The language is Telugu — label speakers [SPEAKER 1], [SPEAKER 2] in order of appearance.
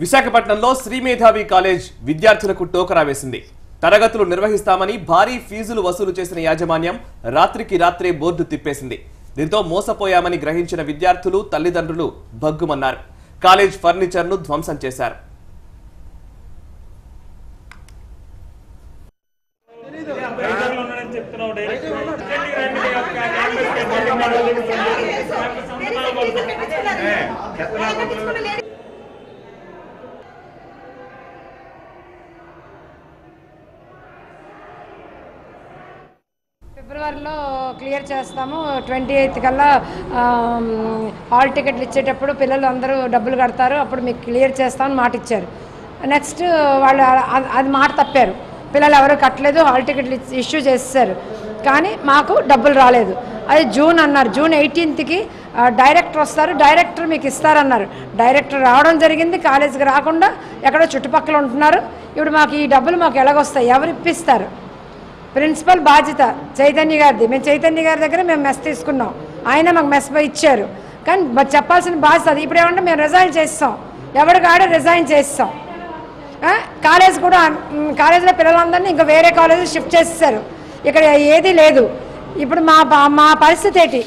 [SPEAKER 1] విశాఖపట్నంలో శ్రీ మేధావి కాలేజ్ విద్యార్థులకు టోకరా వేసింది. తరగతులు నిర్వహిస్తామని భారీ ఫీజులు వసూలు చేసిన యాజమాన్యం రాత్రికి రాత్రే బోర్డు తిప్పేసింది. దీంతో మోసపోయామని గ్రహించిన విద్యార్థులు తల్లిదండ్రులు భగ్గుమన్నారు. కాలేజ్ ఫర్నిచర్ను ధ్వంసం చేశారు.
[SPEAKER 2] ఫిబ్రవరిలో క్లియర్ చేస్తాము. 28th కల్లా హాల్ టికెట్లు ఇచ్చేటప్పుడు పిల్లలు అందరూ డబ్బులు కడతారు, అప్పుడు మీకు క్లియర్ చేస్తామని మాట ఇచ్చారు. నెక్స్ట్ వాళ్ళు అది మాట తప్పారు. పిల్లలు ఎవరు కట్టలేదు, హాల్ టికెట్లు ఇష్యూ చేసేసారు, కానీ మాకు డబ్బులు రాలేదు. అది జూన్ అన్నారు. జూన్ 18కి డైరెక్టర్ వస్తారు, డైరెక్టర్ మీకు ఇస్తారన్నారు. డైరెక్టర్ రావడం జరిగింది, కాలేజీకి రాకుండా ఎక్కడో చుట్టుపక్కల ఉంటున్నారు. ఇప్పుడు మాకు ఈ డబ్బులు మాకు ఎలాగొస్తాయి, ఎవరు ఇప్పిస్తారు? ప్రిన్సిపల్ బాధ్యత చైతన్య గారిది. మేము చైతన్య గారి దగ్గర మేము మెస్ తీసుకున్నాం, ఆయన మాకు మెస్ ఇచ్చారు, కానీ చెప్పాల్సిన బాధ్యత అది. ఇప్పుడు ఏమంటే మేము రిజైన్ చేస్తాం, ఎవరికి ఆడే రిజైన్ చేస్తాం. కాలేజ్ కూడా కాలేజీలో పిల్లలందరినీ ఇంకా వేరే కాలేజీ షిఫ్ట్ చేసేసారు. ఇక్కడ ఏదీ లేదు. ఇప్పుడు మా పరిస్థితి ఏంటి?